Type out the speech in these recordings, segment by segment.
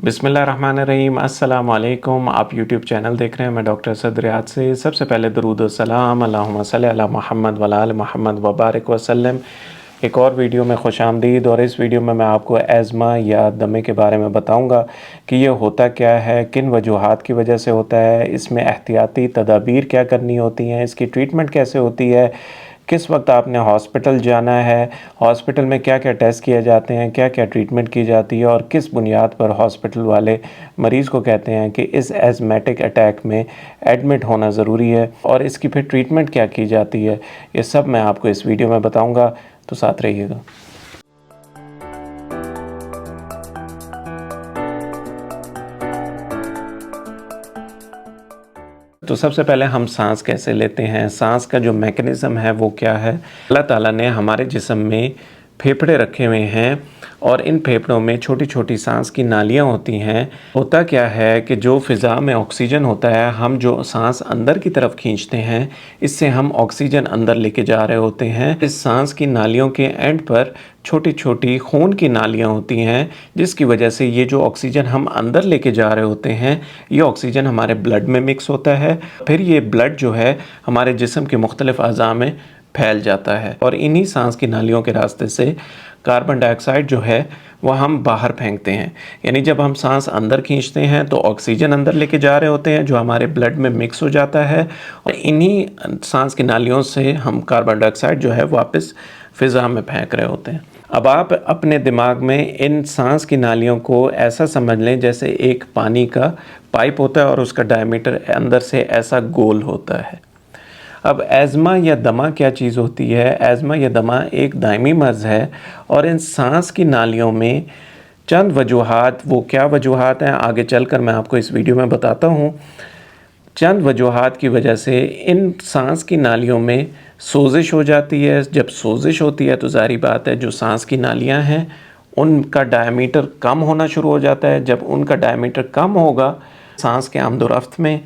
बिस्मिल्लाहिर्रहमानिर्रहीम। अस्सलाम वालेकुम। आप यूट्यूब चैनल देख रहे हैं, मैं डॉक्टर असद रियाद से। सबसे पहले दरूद व सलाम अल्लाहुम्मा सल्ली अला मुहम्मद व आले मोहम्मद व बारिक वसल्लम। एक और वीडियो में खुश आमदीद। और इस वीडियो में मैं आपको एज़मा या दमे के बारे में बताऊंगा कि ये होता क्या है, किन वजूहात की वजह से होता है, इसमें एहतियाती तदाबीर क्या करनी होती हैं, इसकी ट्रीटमेंट कैसे होती है, किस वक्त आपने हॉस्पिटल जाना है, हॉस्पिटल में क्या क्या टेस्ट किए जाते हैं, क्या क्या ट्रीटमेंट की जाती है और किस बुनियाद पर हॉस्पिटल वाले मरीज़ को कहते हैं कि इस एज़मेटिक अटैक में एडमिट होना ज़रूरी है और इसकी फिर ट्रीटमेंट क्या की जाती है। ये सब मैं आपको इस वीडियो में बताऊँगा, तो साथ रहिएगा। तो सबसे पहले हम सांस कैसे लेते हैं, सांस का जो मैकेनिज़्म है वो क्या है। अल्लाह ताला ने हमारे जिस्म में फेफड़े रखे हुए हैं और इन फेफड़ों में छोटी छोटी सांस की नालियाँ होती हैं। होता क्या है कि जो फ़िज़ा में ऑक्सीजन होता है, हम जो सांस अंदर की तरफ खींचते हैं, इससे हम ऑक्सीजन अंदर लेके जा रहे होते हैं। इस सांस की नालियों के एंड पर छोटी छोटी खून की नालियाँ होती हैं, जिसकी वजह से ये जो ऑक्सीजन हम अंदर लेके जा रहे होते हैं, ये ऑक्सीजन हमारे ब्लड में मिक्स होता है। फिर ये ब्लड जो है हमारे जिस्म के मुख्तलिफ़ अज़ा में फैल जाता है और इन्हीं सांस की नालियों के रास्ते से कार्बन डाइऑक्साइड जो है वह हम बाहर फेंकते हैं। यानी जब हम सांस अंदर खींचते हैं तो ऑक्सीजन अंदर लेके जा रहे होते हैं जो हमारे ब्लड में मिक्स हो जाता है और इन्हीं सांस की नालियों से हम कार्बन डाइऑक्साइड जो है वापस फ़िज़ा में फेंक रहे होते हैं। अब आप अपने दिमाग में इन सांस की नालियों को ऐसा समझ लें जैसे एक पानी का पाइप होता है और उसका डायमीटर अंदर से ऐसा गोल होता है। अब एज़मा या दमा क्या चीज़ होती है? एज़मा या दमा एक दायमी मर्ज़ है और इन सांस की नालियों में चंद वजूहात, वो क्या वजूहात हैं आगे चलकर मैं आपको इस वीडियो में बताता हूँ। चंद वजूहात की वजह से इन सांस की नालियों में सोजिश हो जाती है। जब सोजिश होती है तो ज़ाहिर बात है जो सांस की नालियाँ हैं उनका डायमीटर कम होना शुरू हो जाता है। जब उनका डायमीटर कम होगा, सांस के आमदोरफ्त में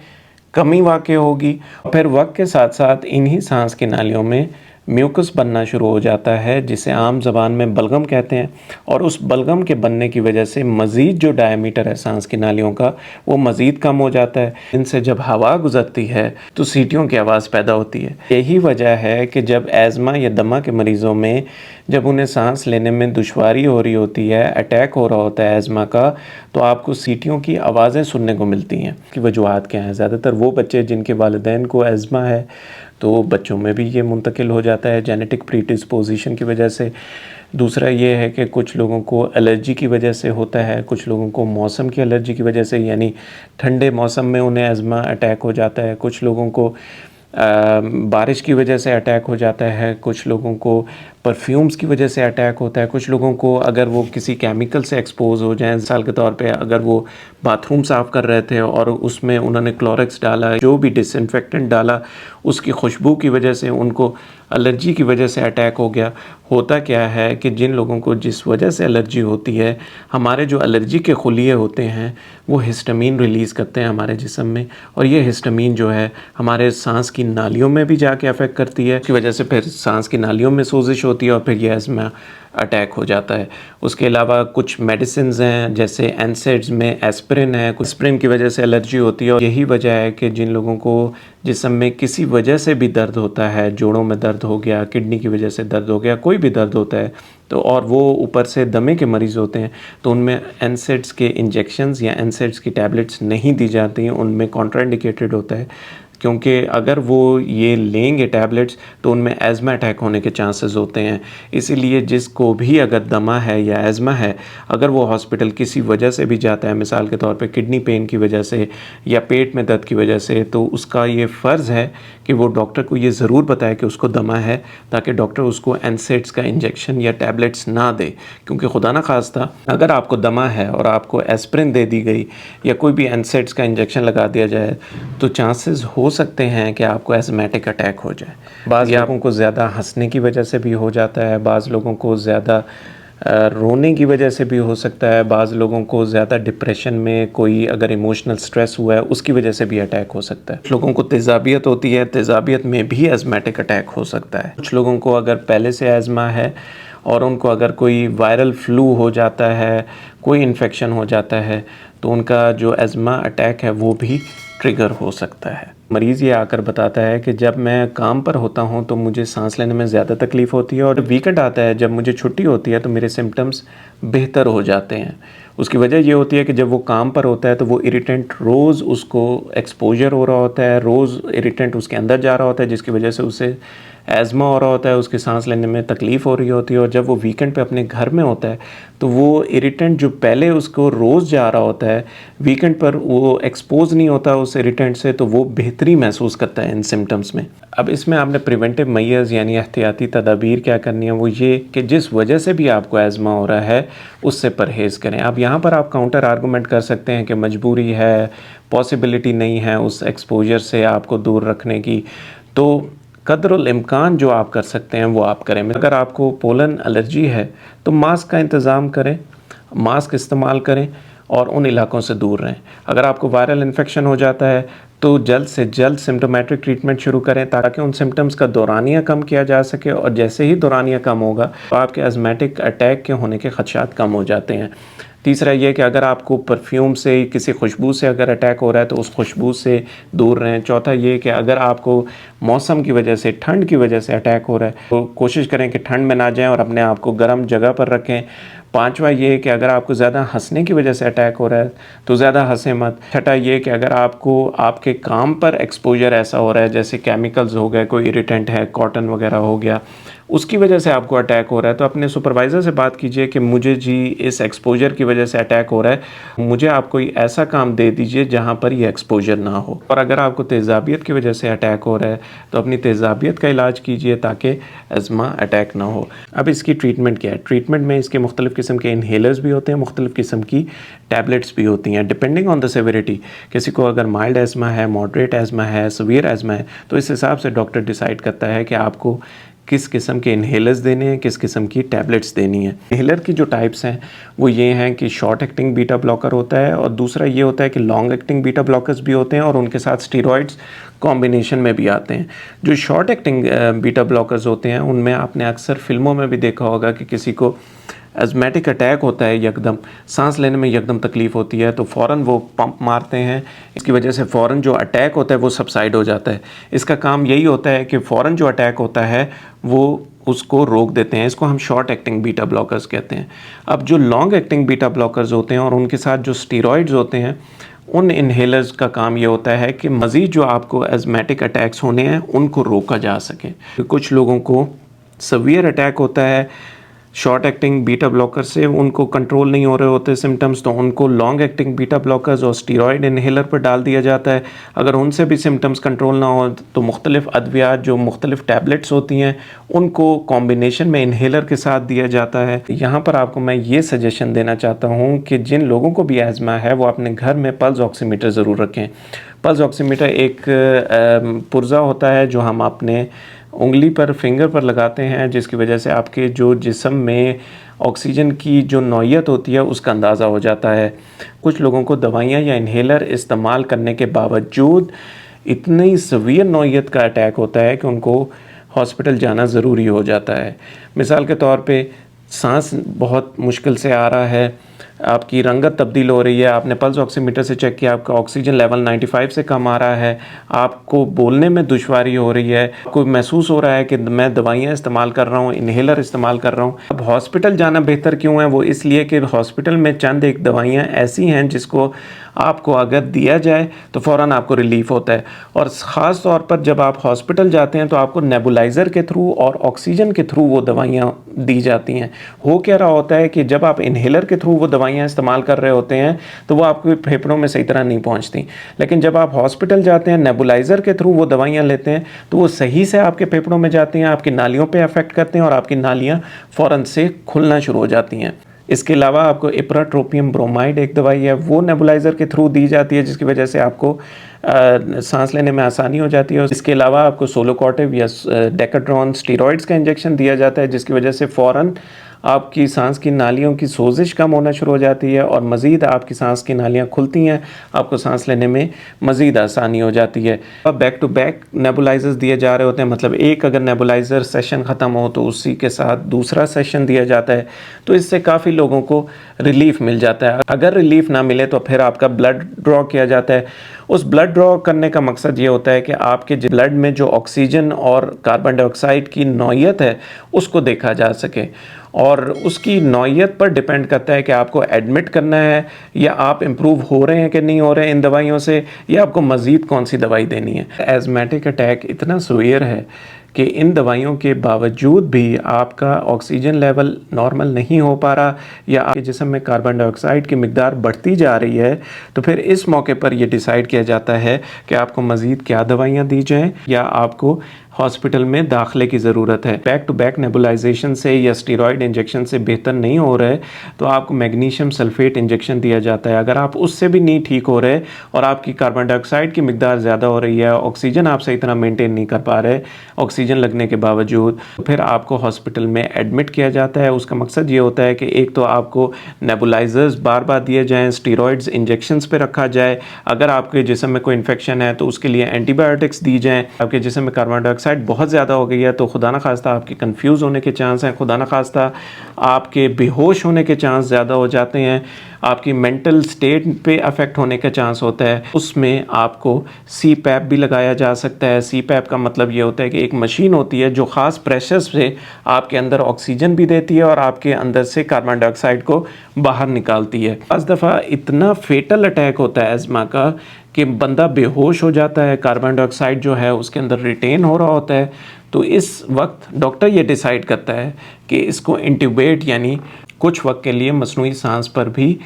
कमी वाक़ई होगी। फिर वक्त के साथ साथ इन्हीं सांस की नालियों में म्यूकस बनना शुरू हो जाता है, जिसे आम ज़बान में बलगम कहते हैं। और उस बलगम के बनने की वजह से मज़ीद जो डायमीटर है सांस की नालियों का वो मज़ीद कम हो जाता है। इनसे जब हवा गुज़रती है तो सीटियों की आवाज़ पैदा होती है। यही वजह है कि जब एज़मा या दमा के मरीज़ों में जब उन्हें सांस लेने में दुश्वारी हो रही होती है, अटैक हो रहा होता है एज़मा का, तो आपको सीटियों की आवाज़ें सुनने को मिलती हैं। कि वजूहात क्या हैं? ज़्यादातर वो बच्चे जिनके वालिदैन को एज़मा है तो बच्चों में भी ये मुंतकिल हो जाता है जेनेटिक प्रीडिस्पोजिशन की वजह से। दूसरा ये है कि कुछ लोगों को एलर्जी की वजह से होता है, कुछ लोगों को मौसम की एलर्जी की वजह से, यानी ठंडे मौसम में उन्हें एज़मा अटैक हो जाता है। कुछ लोगों को बारिश की वजह से अटैक हो जाता है, कुछ लोगों को परफ्यूम्स की वजह से अटैक होता है, कुछ लोगों को अगर वो किसी केमिकल से एक्सपोज हो जाएं, मिसाल के तौर पे अगर वो बाथरूम साफ़ कर रहे थे और उसमें उन्होंने क्लोरेक्स डाला, जो भी डिसइंफेक्टेंट डाला, उसकी खुशबू की वजह से उनको एलर्जी की वजह से अटैक हो गया। होता क्या है कि जिन लोगों को जिस वजह से एलर्जी होती है, हमारे जो एलर्जी के खुलिये होते हैं वो हिस्टामीन रिलीज़ करते हैं हमारे जिस्म में और ये हिस्टामीन जो है हमारे सांस की नालियों में भी जाके अफेक्ट करती है। इसकी वजह से फिर सांस की नालियों में सोजिश होती है और फिर ये एज़मा अटैक हो जाता है। उसके अलावा कुछ मेडिसिन्स हैं जैसे एनसेड्स में एस्पिरिन है, कुछ एस्पिरिन की वजह से एलर्जी होती है और यही वजह है कि जिन लोगों को जिस्म में किसी वजह से भी दर्द होता है, जोड़ों में दर्द हो गया, किडनी की वजह से दर्द हो गया, कोई भी दर्द होता है तो और वो ऊपर से दमे के मरीज़ होते हैं तो उनमें एनसेड्स के इंजेक्शंस या एनसेड्स की टैबलेट्स नहीं दी जाती हैं, उनमें कॉन्ट्राइंडिकेटेड होता है। क्योंकि अगर वो ये लेंगे टैबलेट्स तो उनमें एज़मा अटैक होने के चांसेस होते हैं। इसीलिए जिसको भी अगर दमा है या एज़मा है, अगर वो हॉस्पिटल किसी वजह से भी जाता है, मिसाल के तौर पे किडनी पेन की वजह से या पेट में दर्द की वजह से, तो उसका ये फ़र्ज़ है कि वो डॉक्टर को ये ज़रूर बताए कि उसको दमा है, ताकि डॉक्टर उसको एनसेड्स का इंजेक्शन या टैबलेट्स ना दे। क्योंकि खुदा ना खास्ता अगर आपको दमा है और आपको एस्पिरिन दे दी गई या कोई भी एनसेड्स का इंजेक्शन लगा दिया जाए तो चांसेस हो सकते हैं कि आपको एज़मेटिक अटैक हो जाए। बाज़ लोगों को ज़्यादा हंसने की वजह से भी हो जाता है, बाज़ लोगों को ज़्यादा रोने की वजह से भी हो सकता है, बाज़ लोगों को ज़्यादा डिप्रेशन में कोई अगर इमोशनल स्ट्रेस हुआ है उसकी वजह से भी अटैक हो सकता है। कुछ लोगों को तेज़ाबियत होती है, तेज़ाबियत में भी एज़मेटिक अटैक हो सकता है। कुछ लोगों को अगर पहले से एज़मा है और उनको अगर कोई वायरल फ्लू हो जाता है, कोई इन्फेक्शन हो जाता है तो उनका जो एज़मा अटैक है वो भी ट्रिगर हो सकता है। मरीज़ ये आकर बताता है कि जब मैं काम पर होता हूँ तो मुझे सांस लेने में ज़्यादा तकलीफ़ होती है, और वीकेंड आता है जब मुझे छुट्टी होती है तो मेरे सिम्टम्स बेहतर हो जाते हैं। उसकी वजह ये होती है कि जब वो काम पर होता है तो वो इरिटेंट रोज़ उसको एक्सपोजर हो रहा होता है, रोज़ इरिटेंट उसके अंदर जा रहा होता है, जिसकी वजह से उसे एज़मा हो रहा होता है, उसके सांस लेने में तकलीफ़ हो रही होती है। और जब वो वीकेंड पे अपने घर में होता है तो वो इरिटेंट जो पहले उसको रोज़ जा रहा होता है, वीकेंड पर वो एक्सपोज नहीं होता उस इरिटेंट से, तो वो बेहतरी महसूस करता है इन सिम्टम्स में। अब इसमें आपने प्रिवेंटिव मेजर्स यानी एहतियाती तदाबीर क्या करनी है, वो ये कि जिस वजह से भी आपको एज़मा हो रहा है उससे परहेज़ करें। अब यहाँ पर आप काउंटर आर्गूमेंट कर सकते हैं कि मजबूरी है, पॉसिबिलिटी नहीं है उस एक्सपोजर से आपको दूर रखने की, तो कदरुल इम्कान जो आप कर सकते हैं वो आप करें। अगर आपको पोलन एलर्जी है तो मास्क का इंतज़ाम करें, मास्क इस्तेमाल करें और उन इलाकों से दूर रहें। अगर आपको वायरल इन्फेक्शन हो जाता है तो जल्द से जल्द सिम्टोमेटिक ट्रीटमेंट शुरू करें ताकि उन सिम्टम्स का दौरानिया कम किया जा सके, और जैसे ही दौरानिया कम होगा तो आपके एज़मेटिक अटैक के होने के खदशात कम हो जाते हैं। तीसरा ये कि अगर आपको परफ्यूम से, किसी खुशबू से अगर अटैक हो रहा है तो उस खुशबू से दूर रहें। चौथा ये कि अगर आपको मौसम की वजह से, ठंड की वजह से अटैक हो रहा है तो कोशिश करें कि ठंड में ना जाएं और अपने आप को गर्म जगह पर रखें। पांचवा ये कि अगर आपको ज़्यादा हंसने की वजह से अटैक हो रहा है तो ज़्यादा हंसे मत। छठा ये कि अगर आपको आपके काम पर एक्सपोजर ऐसा हो रहा है, जैसे केमिकल्स हो गए, कोई इरिटेंट है, कॉटन वगैरह हो गया, उसकी वजह से आपको अटैक हो रहा है, तो अपने सुपरवाइज़र से बात कीजिए कि मुझे जी इस एक्सपोजर की वजह से अटैक हो रहा है, मुझे आप कोई ऐसा काम दे दीजिए जहाँ पर ये एक्सपोजर ना हो। और अगर आपको तेज़ाबियत की वजह से अटैक हो रहा है तो अपनी तेज़ाबियत का इलाज कीजिए ताकि एज़मा अटैक ना हो। अब इसकी ट्रीटमेंट क्या है? ट्रीटमेंट में इसके मुख्तलिफ़ किस्म के इन्हेलर्स भी होते हैं, मुख्तलिफ़ किस्म की टैबलेट्स भी होती हैं डिपेंडिंग ऑन द सेवेरिटी। किसी को अगर माइल्ड एज़मा है, मॉडरेट एज़मा है, सीवियर एज़मा है, तो इस हिसाब से डॉक्टर डिसाइड करता है कि आपको किस किस्म के इन्हेलर्स देने हैं, किस किस्म की टैबलेट्स देनी है। इन्हेलर की जो टाइप्स हैं वो ये हैं कि शॉर्ट एक्टिंग बीटा ब्लॉकर होता है, और दूसरा ये होता है कि लॉन्ग एक्टिंग बीटा ब्लॉकर्स भी होते हैं और उनके साथ स्टीरॉइड्स कॉम्बिनेशन में भी आते हैं। जो शॉर्ट एक्टिंग बीटा ब्लॉकर्स होते हैं उनमें आपने अक्सर फिल्मों में भी देखा होगा कि किसी को एज़मेटिक अटैक होता है, यकदम सांस लेने में यकदम तकलीफ़ होती है तो फ़ौरन वो पंप मारते हैं, इसकी वजह से फ़ौरन जो अटैक होता है वो सबसाइड हो जाता है। इसका काम यही होता है कि फ़ौरन जो अटैक होता है वो उसको रोक देते हैं। इसको हम शॉर्ट एक्टिंग बीटा ब्लॉकर्स कहते हैं। अब जो लॉन्ग एक्टिंग बीटा ब्लॉकर्स होते हैं और उनके साथ जो स्टीरॉइड्स होते हैं, उन इन्हेलर्स का काम ये होता है कि मज़ीद जो आपको एज़मेटिक अटैक्स होने हैं उनको रोका जा सके। कुछ लोगों को सीवियर अटैक होता है शॉर्ट एक्टिंग बीटा ब्लॉकर से, उनको कंट्रोल नहीं हो रहे होते सिम्टम्स, तो उनको लॉन्ग एक्टिंग बीटा ब्लॉकर्स और स्टीरॉयड इन्हेलर पर डाल दिया जाता है। अगर उनसे भी सिम्टम्स कंट्रोल ना हो तो मुख्तलिफ़ अद्वियात जो मुख्तलिफ़ टैबलेट्स होती हैं उनको कॉम्बिनेशन में इन्हेलर के साथ दिया जाता है। यहाँ पर आपको मैं ये सजेशन देना चाहता हूँ कि जिन लोगों को भी एज़मा है वो अपने घर में पल्स ऑक्सीमीटर ज़रूर रखें। पल्स ऑक्सीमीटर एक पुर्जा होता है जो हम अपने उंगली पर, फिंगर पर लगाते हैं, जिसकी वजह से आपके जो जिस्म में ऑक्सीजन की जो नौयत होती है उसका अंदाज़ा हो जाता है। कुछ लोगों को दवाइयाँ या इन्हेलर इस्तेमाल करने के बावजूद इतनी सीवियर नौयत का अटैक होता है कि उनको हॉस्पिटल जाना ज़रूरी हो जाता है। मिसाल के तौर पे सांस बहुत मुश्किल से आ रहा है, आपकी रंगत तब्दील हो रही है, आपने पल्स ऑक्सीमीटर से चेक किया, आपका ऑक्सीजन लेवल 95 से कम आ रहा है, आपको बोलने में दुश्वारी हो रही है, आपको महसूस हो रहा है कि मैं दवाइयाँ इस्तेमाल कर रहा हूँ, इन्हेलर इस्तेमाल कर रहा हूँ। अब हॉस्पिटल जाना बेहतर क्यों है? वो इसलिए कि हॉस्पिटल में चंद एक दवाइयाँ ऐसी हैं जिसको आपको अगर दिया जाए तो फ़ौरन आपको रिलीफ़ होता है, और ख़ास तौर पर जब आप हॉस्पिटल जाते हैं तो आपको नेबुलाइज़र के थ्रू और ऑक्सीजन के थ्रू वो दवाइयाँ दी जाती हैं। हो क्या रहा होता है कि जब आप इन्हेलर के थ्रू वो दवाइयाँ इस्तेमाल कर रहे होते हैं तो वो आपके फेफड़ों में सही तरह नहीं पहुँचती, लेकिन जब आप हॉस्पिटल जाते हैं, नेबुलाइज़र के थ्रू वो दवाइयाँ लेते हैं तो वो सही से आपके फेफड़ों में जाती हैं, आपकी नालियों पर अफेक्ट करते हैं और आपकी नालियाँ फ़ौरन से खुलना शुरू हो जाती हैं। इसके अलावा आपको इप्राट्रोपियम ब्रोमाइड एक दवाई है, वो नेबुलाइज़र के थ्रू दी जाती है, जिसकी वजह से आपको सांस लेने में आसानी हो जाती है। इसके अलावा आपको सोलोकॉर्टिव या डेकाड्रॉन स्टीरॉइड्स का इंजेक्शन दिया जाता है, जिसकी वजह से फ़ौरन आपकी सांस की नालियों की सोजिश कम होना शुरू हो जाती है और मज़ीद आपकी सांस की नालियाँ खुलती हैं, आपको सांस लेने में मज़ीद आसानी हो जाती है। अब बैक टू बैक नेबुलाइजर्स दिए जा रहे होते हैं, मतलब एक अगर नेबुलाइज़र सेशन ख़त्म हो तो उसी के साथ दूसरा सेशन दिया जाता है, तो इससे काफ़ी लोगों को रिलीफ मिल जाता है। अगर रिलीफ ना मिले तो फिर आपका ब्लड ड्रॉ किया जाता है। उस ब्लड ड्रॉ करने का मकसद ये होता है कि आपके ब्लड में जो ऑक्सीजन और कार्बन डाइऑक्साइड की नौयत है उसको देखा जा सके, और उसकी नौयत पर डिपेंड करता है कि आपको एडमिट करना है या आप इम्प्रूव हो रहे हैं कि नहीं हो रहे हैं इन दवाइयों से, या आपको मज़ीद कौन सी दवाई देनी है। एज़मेटिक अटैक इतना सीवियर है कि इन दवाइयों के बावजूद भी आपका ऑक्सीजन लेवल नॉर्मल नहीं हो पा रहा या आपके जिस्म में कार्बन डाइऑक्साइड की मिकदार बढ़ती जा रही है, तो फिर इस मौके पर यह डिसाइड किया जाता है कि आपको मज़ीद क्या दवाइयाँ दी जाएँ या आपको हॉस्पिटल में दाखिले की ज़रूरत है। बैक टू बैक नेबुलाइजेशन से या स्टेरॉयड इंजेक्शन से बेहतर नहीं हो रहा है तो आपको मैग्नीशियम सल्फेट इंजेक्शन दिया जाता है। अगर आप उससे भी नहीं ठीक हो रहे और आपकी कार्बन डाइऑक्साइड की मिकदार ज़्यादा हो रही है, ऑक्सीजन आप सही तरह मेंटेन नहीं कर पा रहे ऑक्सीजन लगने के बावजूद, तो फिर आपको हॉस्पिटल में एडमिट किया जाता है। उसका मकसद ये होता है कि एक तो आपको नेबुलाइजर्स बार बार दिए जाएँ, स्टेरॉयड्स इंजेक्शंस पे रखा जाए, अगर आपके जिस्म में कोई इन्फेक्शन है तो उसके लिए एंटीबायोटिक्स दी जाएँ। आपके जिस्म में कार्बन डाइऑक्साइड बहुत ज़्यादा हो गई है तो खुदा न खास्ता आपके कंफ्यूज होने के चांस हैं, खुदा न खास्ता आपके बेहोश होने के चांस ज़्यादा हो जाते हैं, आपकी मेंटल स्टेट पे अफेक्ट होने का चांस होता है। उसमें आपको CPAP भी लगाया जा सकता है। CPAP का मतलब ये होता है कि एक मशीन होती है जो ख़ास प्रेशर से आपके अंदर ऑक्सीजन भी देती है और आपके अंदर से कार्बन डाइऑक्साइड को बाहर निकालती है। पाँच दफ़ा इतना फेटल अटैक होता है एज़मा का कि बंदा बेहोश हो जाता है, कार्बन डाइऑक्साइड जो है उसके अंदर रिटेन हो रहा होता है। तो इस वक्त डॉक्टर ये डिसाइड करता है कि इसको इंट्यूबेट यानी कुछ वक्त के लिए मसनूई सांस पर भी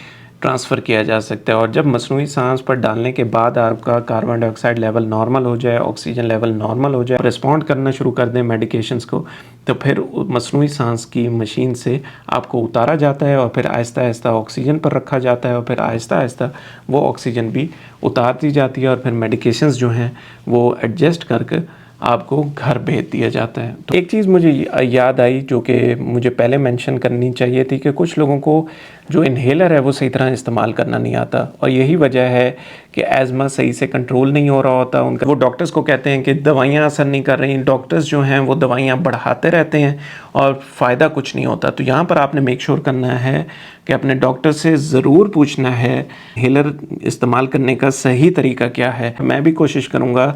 ट्रांसफ़र किया जा सकता है। और जब मसनूई सांस पर डालने के बाद आपका कार्बन डाइऑक्साइड लेवल नॉर्मल हो जाए, ऑक्सीजन लेवल नॉर्मल हो जाए, रिस्पॉन्ड करना शुरू कर दें मेडिकेशंस को, तो फिर मसनूई सांस की मशीन से आपको उतारा जाता है और फिर आहिस्ता आहिस्ता ऑक्सीजन पर रखा जाता है और फिर आहिस्ता आहिस्ता वो ऑक्सीजन भी उतार दी जाती है और फिर मेडिकेशंस जो हैं वो एडजस्ट करके आपको घर भेज दिया जाता है। तो एक चीज़ मुझे याद आई जो कि मुझे पहले मेंशन करनी चाहिए थी कि कुछ लोगों को जो इन्हेलर है वो सही तरह इस्तेमाल करना नहीं आता, और यही वजह है कि एज़मा सही से कंट्रोल नहीं हो रहा होता उनका। वो डॉक्टर्स को कहते हैं कि दवाइयाँ असर नहीं कर रही, डॉक्टर्स जो हैं वो दवाइयाँ बढ़ाते रहते हैं और फ़ायदा कुछ नहीं होता। तो यहाँ पर आपने मेक श्योर करना है कि अपने डॉक्टर से ज़रूर पूछना है इन्हेलर इस्तेमाल करने का सही तरीका क्या है। मैं भी कोशिश करूँगा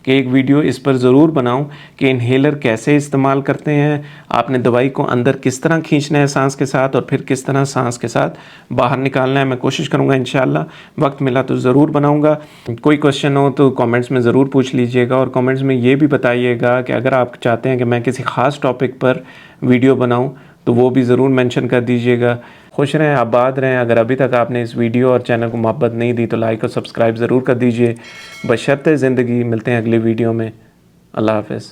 कि एक वीडियो इस पर ज़रूर बनाऊं कि इन्हेलर कैसे इस्तेमाल करते हैं, आपने दवाई को अंदर किस तरह खींचना है सांस के साथ और फिर किस तरह सांस के साथ बाहर निकालना है। मैं कोशिश करूंगा, इंशाल्लाह वक्त मिला तो ज़रूर बनाऊंगा। कोई क्वेश्चन हो तो कमेंट्स में ज़रूर पूछ लीजिएगा और कमेंट्स में ये भी बताइएगा कि अगर आप चाहते हैं कि मैं किसी ख़ास टॉपिक पर वीडियो बनाऊँ तो वो भी ज़रूर मेंशन कर दीजिएगा। खुश रहें, आबाद रहें। अगर अभी तक आपने इस वीडियो और चैनल को मोहब्बत नहीं दी तो लाइक और सब्सक्राइब ज़रूर कर दीजिए। बशर्ते ज़िंदगी। मिलते हैं अगली वीडियो में। अल्लाह हाफ़िज़।